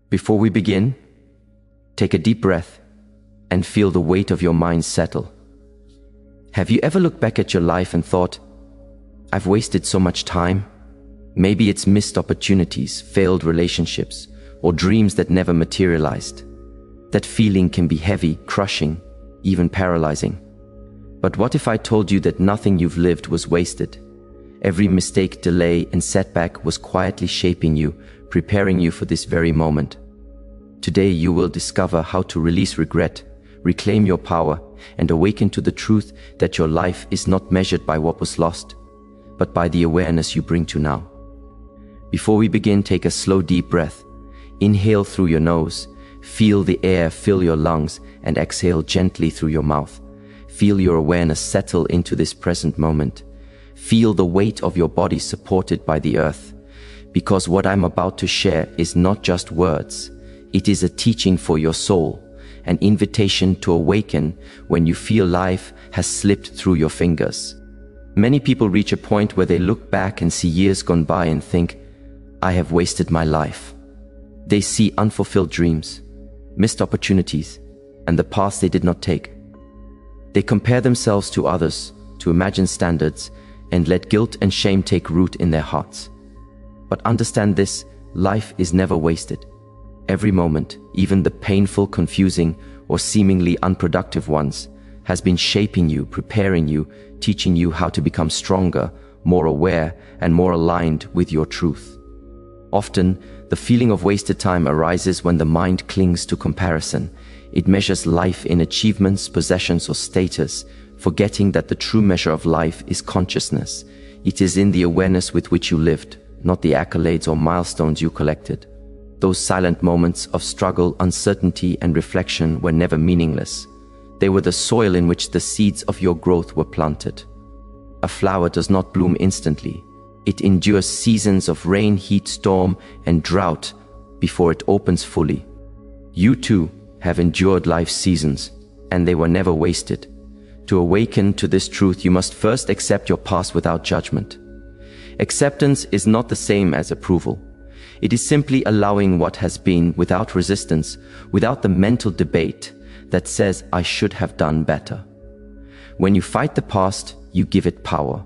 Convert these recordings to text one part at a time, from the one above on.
Before we begin, take a deep breath and feel the weight of your mind settle. Have you ever looked back at your life and thought, I've wasted so much time? Maybe it's missed opportunities, failed relationships, or dreams that never materialized. That feeling can be heavy, crushing, even paralyzing. But what if I told you that nothing you've lived was wasted? Every mistake, delay, and setback was quietly shaping you, preparing you for this very moment. Today you will discover how to release regret, reclaim your power, and awaken to the truth that your life is not measured by what was lost, but by the awareness you bring to now. Before we begin, take a slow, deep breath. Inhale through your nose, feel the air fill your lungs, and exhale gently through your mouth. Feel your awareness settle into this present moment. Feel the weight of your body supported by the earth. Because what I'm about to share is not just words. It is a teaching for your soul, an invitation to awaken when you feel life has slipped through your fingers. Many people reach a point where they look back and see years gone by and think, I have wasted my life. They see unfulfilled dreams, missed opportunities, and the paths they did not take. They compare themselves to others, to imagined standards, and let guilt and shame take root in their hearts. But understand this, life is never wasted. Every moment, even the painful, confusing, or seemingly unproductive ones, has been shaping you, preparing you, teaching you how to become stronger, more aware, and more aligned with your truth. Often, the feeling of wasted time arises when the mind clings to comparison. It measures life in achievements, possessions, or status, forgetting that the true measure of life is consciousness. It is in the awareness with which you lived, not the accolades or milestones you collected. Those silent moments of struggle, uncertainty, and reflection were never meaningless. They were the soil in which the seeds of your growth were planted. A flower does not bloom instantly. It endures seasons of rain, heat, storm, and drought before it opens fully. You too have endured life's seasons, and they were never wasted. To awaken to this truth, you must first accept your past without judgment. Acceptance is not the same as approval. It is simply allowing what has been without resistance, without the mental debate that says, I should have done better. When you fight the past, you give it power.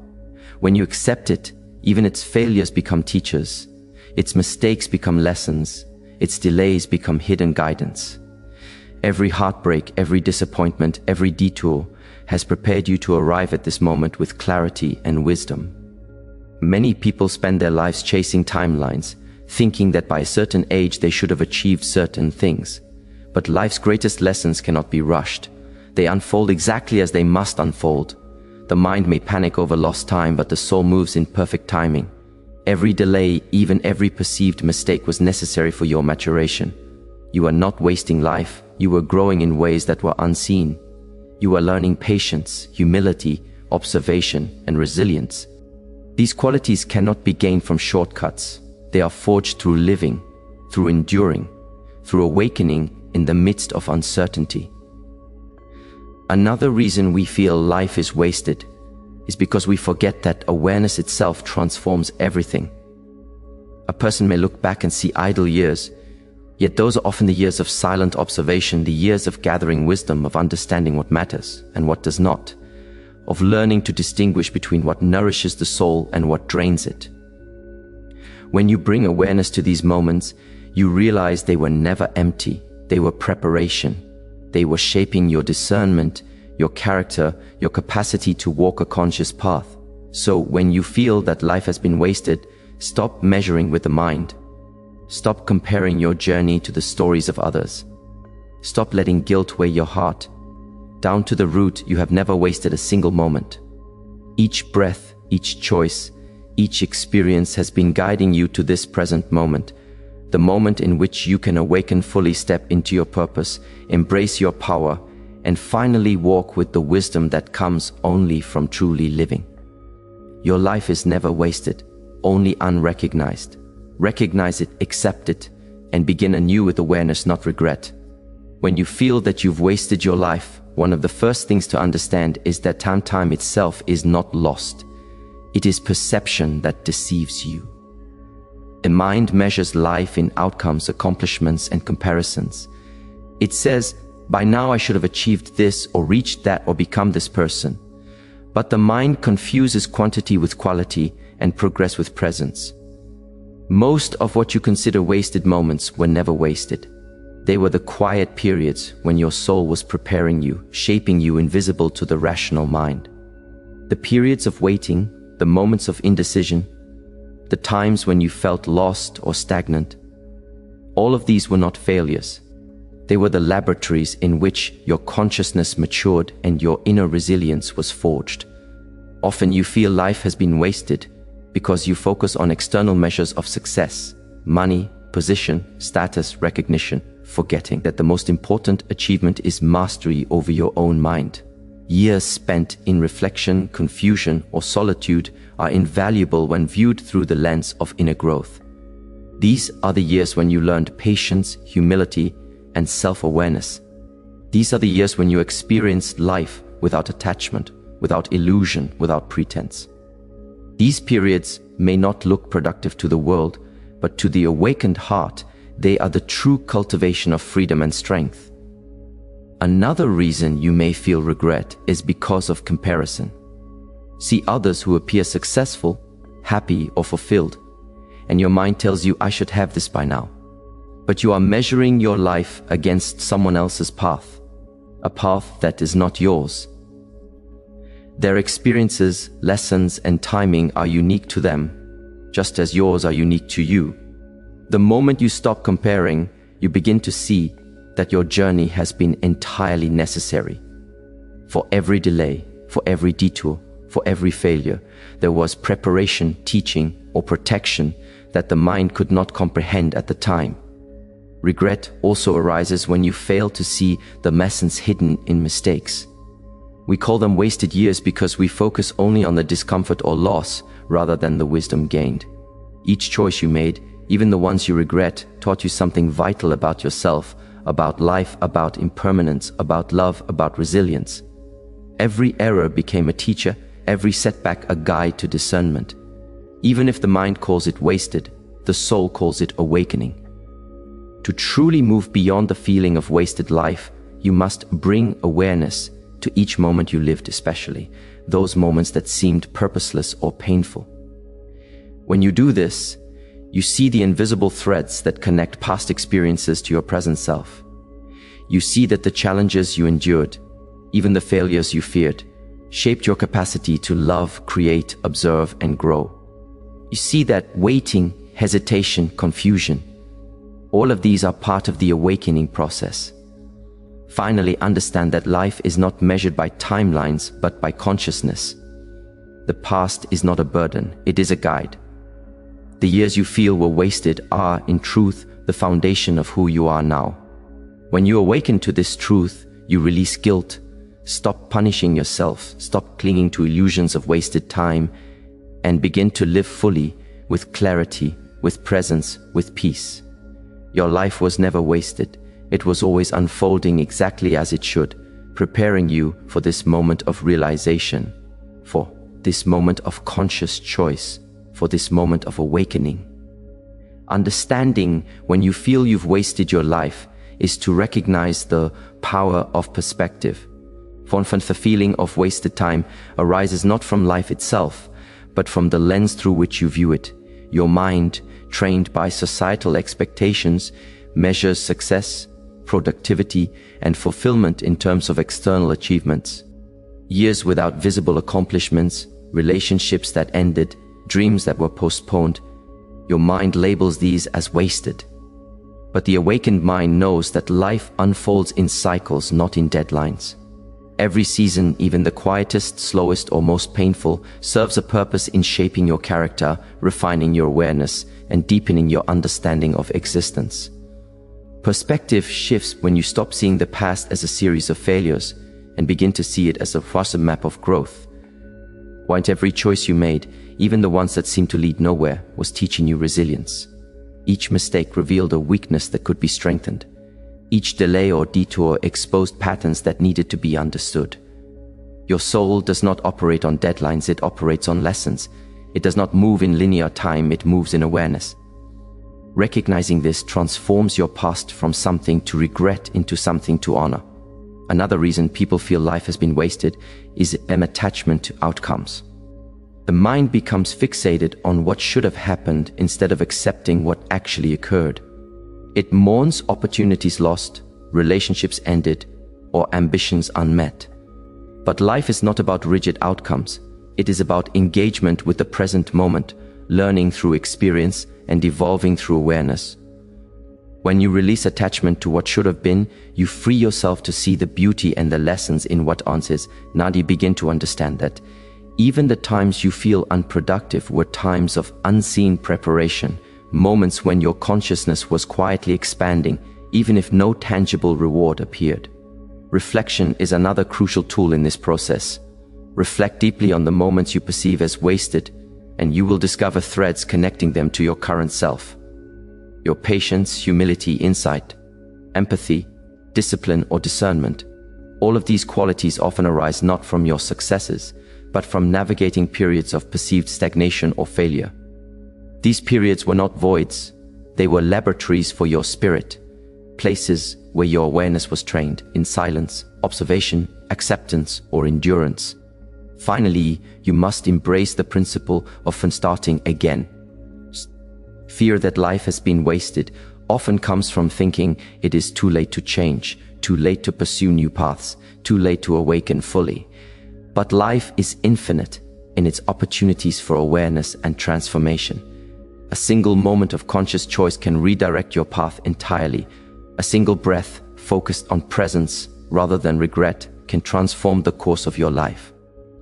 When you accept it, even its failures become teachers. Its mistakes become lessons. Its delays become hidden guidance. Every heartbreak, every disappointment, every detour has prepared you to arrive at this moment with clarity and wisdom. Many people spend their lives chasing timelines, thinking that by a certain age they should have achieved certain things. But life's greatest lessons cannot be rushed. They unfold exactly as they must unfold. The mind may panic over lost time, but the soul moves in perfect timing. Every delay, even every perceived mistake, was necessary for your maturation. You are not wasting life. You were growing in ways that were unseen. You are learning patience, humility, observation, and resilience. These qualities cannot be gained from shortcuts. They are forged through living, through enduring, through awakening in the midst of uncertainty. Another reason we feel life is wasted is because we forget that awareness itself transforms everything. A person may look back and see idle years, yet those are often the years of silent observation, the years of gathering wisdom, of understanding what matters and what does not, of learning to distinguish between what nourishes the soul and what drains it. When you bring awareness to these moments, you realize they were never empty. They were preparation. They were shaping your discernment, your character, your capacity to walk a conscious path. So when you feel that life has been wasted, stop measuring with the mind. Stop comparing your journey to the stories of others. Stop letting guilt weigh your heart. Down to the root, you have never wasted a single moment. Each breath, each choice, each experience has been guiding you to this present moment, the moment in which you can awaken fully, step into your purpose, embrace your power, and finally walk with the wisdom that comes only from truly living. Your life is never wasted, only unrecognized. Recognize it, accept it, and begin anew with awareness, not regret. When you feel that you've wasted your life, one of the first things to understand is that time itself is not lost. It is perception that deceives you. A mind measures life in outcomes, accomplishments, and comparisons. It says, by now I should have achieved this or reached that or become this person. But the mind confuses quantity with quality and progress with presence. Most of what you consider wasted moments were never wasted. They were the quiet periods when your soul was preparing you, shaping you invisible to the rational mind. The periods of waiting, the moments of indecision, the times when you felt lost or stagnant, all of these were not failures. They were the laboratories in which your consciousness matured and your inner resilience was forged. Often you feel life has been wasted because you focus on external measures of success, money, position, status, recognition, forgetting that the most important achievement is mastery over your own mind. Years spent in reflection, confusion, or solitude are invaluable when viewed through the lens of inner growth. These are the years when you learned patience, humility, and self-awareness. These are the years when you experienced life without attachment, without illusion, without pretense. These periods may not look productive to the world, but to the awakened heart, they are the true cultivation of freedom and strength. Another reason you may feel regret is because of comparison. See others who appear successful, happy, or fulfilled, and your mind tells you, I should have this by now. But you are measuring your life against someone else's path, a path that is not yours. Their experiences, lessons, and timing are unique to them, just as yours are unique to you. The moment you stop comparing, you begin to see that your journey has been entirely necessary. For every delay, for every detour, for every failure, there was preparation, teaching, or protection that the mind could not comprehend at the time. Regret also arises when you fail to see the lessons hidden in mistakes. We call them wasted years because we focus only on the discomfort or loss rather than the wisdom gained. Each choice you made, even the ones you regret, taught you something vital about yourself, about life, about impermanence, about love, about resilience. Every error became a teacher, every setback a guide to discernment. Even if the mind calls it wasted, the soul calls it awakening. To truly move beyond the feeling of wasted life, you must bring awareness to each moment you lived, especially those moments that seemed purposeless or painful. When you do this, you see the invisible threads that connect past experiences to your present self. You see that the challenges you endured, even the failures you feared, shaped your capacity to love, create, observe, and grow. You see that waiting, hesitation, confusion, all of these are part of the awakening process. Finally, understand that life is not measured by timelines, but by consciousness. The past is not a burden, it is a guide. The years you feel were wasted are, in truth, the foundation of who you are now. When you awaken to this truth, you release guilt, stop punishing yourself, stop clinging to illusions of wasted time, and begin to live fully, with clarity, with presence, with peace. Your life was never wasted. It was always unfolding exactly as it should, preparing you for this moment of realization, for this moment of conscious choice, for this moment of awakening. Understanding when you feel you've wasted your life is to recognize the power of perspective. For the feeling of wasted time arises not from life itself, but from the lens through which you view it. Your mind, trained by societal expectations, measures success, productivity, and fulfillment in terms of external achievements. Years without visible accomplishments, relationships that ended, dreams that were postponed, your mind labels these as wasted. But the awakened mind knows that life unfolds in cycles, not in deadlines. Every season, even the quietest, slowest, or most painful, serves a purpose in shaping your character, refining your awareness, and deepening your understanding of existence. Perspective shifts when you stop seeing the past as a series of failures and begin to see it as a vast map of growth. While every choice you made, even the ones that seemed to lead nowhere, was teaching you resilience. Each mistake revealed a weakness that could be strengthened. Each delay or detour exposed patterns that needed to be understood. Your soul does not operate on deadlines, it operates on lessons. It does not move in linear time, it moves in awareness. Recognizing this transforms your past from something to regret into something to honor. Another reason people feel life has been wasted is an attachment to outcomes. The mind becomes fixated on what should have happened instead of accepting what actually occurred. It mourns opportunities lost, relationships ended, or ambitions unmet. But life is not about rigid outcomes. It is about engagement with the present moment, learning through experience and evolving through awareness. When you release attachment to what should have been, you free yourself to see the beauty and the lessons in what once is. Now you begin to understand that even the times you feel unproductive were times of unseen preparation, moments when your consciousness was quietly expanding, even if no tangible reward appeared. Reflection is another crucial tool in this process. Reflect deeply on the moments you perceive as wasted, and you will discover threads connecting them to your current self. Your patience, humility, insight, empathy, discipline, or discernment. All of these qualities often arise not from your successes, but from navigating periods of perceived stagnation or failure. These periods were not voids, they were laboratories for your spirit, places where your awareness was trained in silence, observation, acceptance, or endurance. Finally, you must embrace the principle of starting again. Fear that life has been wasted often comes from thinking it is too late to change, too late to pursue new paths, too late to awaken fully. But life is infinite in its opportunities for awareness and transformation. A single moment of conscious choice can redirect your path entirely. A single breath focused on presence rather than regret can transform the course of your life.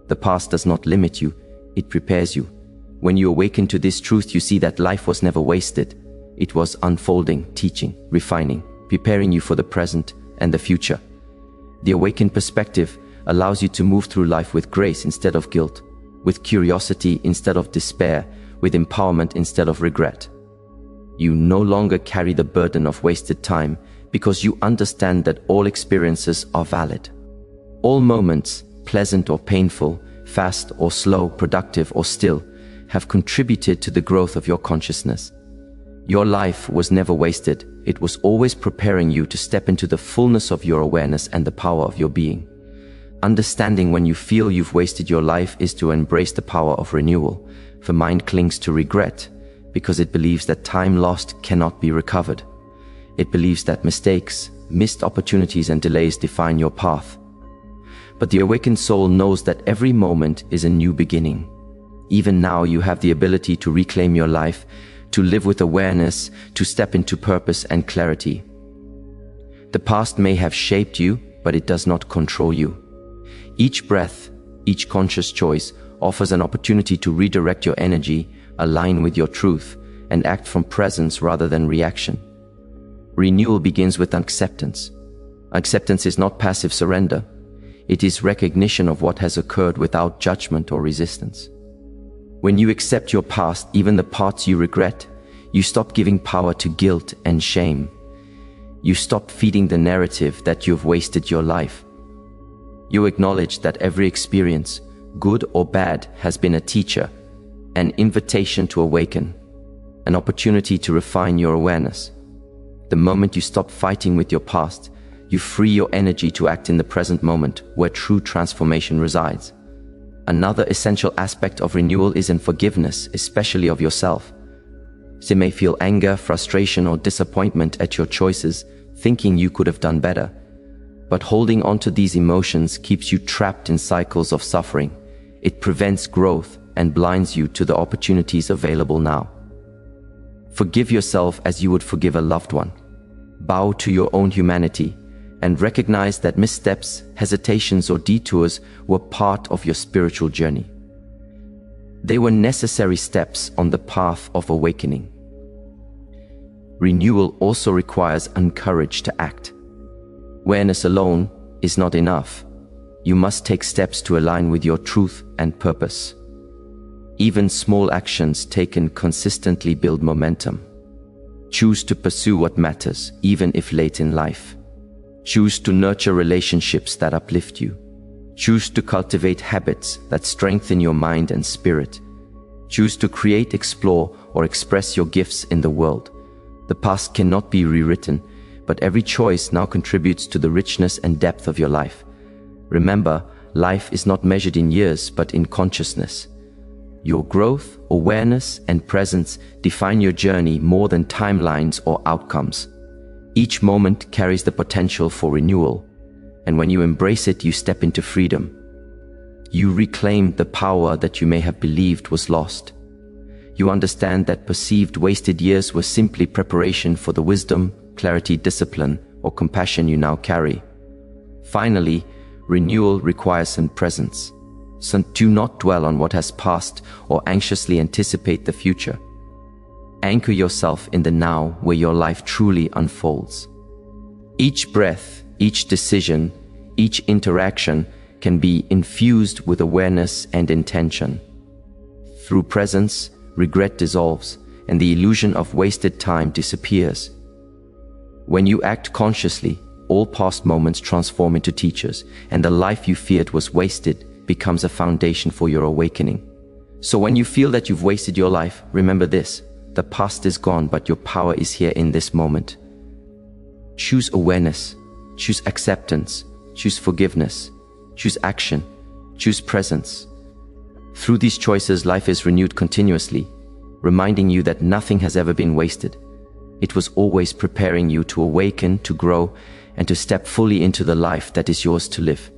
The past does not limit you, it prepares you. When you awaken to this truth, you see that life was never wasted. It was unfolding, teaching, refining, preparing you for the present and the future. The awakened perspective allows you to move through life with grace instead of guilt, with curiosity instead of despair, with empowerment instead of regret. You no longer carry the burden of wasted time because you understand that all experiences are valid. All moments, pleasant or painful, fast or slow, productive or still, have contributed to the growth of your consciousness. Your life was never wasted. It was always preparing you to step into the fullness of your awareness and the power of your being. Understanding when you feel you've wasted your life is to embrace the power of renewal. The mind clings to regret because it believes that time lost cannot be recovered. It believes that mistakes, missed opportunities and delays define your path. But the awakened soul knows that every moment is a new beginning. Even now you have the ability to reclaim your life, to live with awareness, to step into purpose and clarity. The past may have shaped you, but it does not control you. Each breath, each conscious choice offers an opportunity to redirect your energy, align with your truth, and act from presence rather than reaction. Renewal begins with acceptance. Acceptance is not passive surrender. It is recognition of what has occurred without judgment or resistance. When you accept your past, even the parts you regret, you stop giving power to guilt and shame. You stop feeding the narrative that you've wasted your life. You acknowledge that every experience, good or bad, has been a teacher, an invitation to awaken, an opportunity to refine your awareness. The moment you stop fighting with your past, you free your energy to act in the present moment where true transformation resides. Another essential aspect of renewal is in forgiveness, especially of yourself. You may feel anger, frustration, or disappointment at your choices, thinking you could have done better. But holding on to these emotions keeps you trapped in cycles of suffering. It prevents growth and blinds you to the opportunities available now. Forgive yourself as you would forgive a loved one. Bow to your own humanity and recognize that missteps, hesitations, or detours were part of your spiritual journey. They were necessary steps on the path of awakening. Renewal also requires courage to act. Awareness alone is not enough. You must take steps to align with your truth and purpose. Even small actions taken consistently build momentum. Choose to pursue what matters, even if late in life. Choose to nurture relationships that uplift you. Choose to cultivate habits that strengthen your mind and spirit. Choose to create, explore, or express your gifts in the world. The past cannot be rewritten, but every choice now contributes to the richness and depth of your life. Remember, life is not measured in years, but in consciousness. Your growth, awareness, and presence define your journey more than timelines or outcomes. Each moment carries the potential for renewal, and when you embrace it, you step into freedom. You reclaim the power that you may have believed was lost. You understand that perceived wasted years were simply preparation for the wisdom, clarity, discipline, or compassion you now carry. Finally, renewal requires some presence. So do not dwell on what has passed or anxiously anticipate the future. Anchor yourself in the now where your life truly unfolds. Each breath, each decision, each interaction can be infused with awareness and intention. Through presence, regret dissolves and the illusion of wasted time disappears. When you act consciously, all past moments transform into teachers, and the life you feared was wasted becomes a foundation for your awakening. So when you feel that you've wasted your life, remember this: the past is gone, but your power is here in this moment. Choose awareness, choose acceptance, choose forgiveness, choose action, choose presence. Through these choices, life is renewed continuously, reminding you that nothing has ever been wasted. It was always preparing you to awaken, to grow, and to step fully into the life that is yours to live.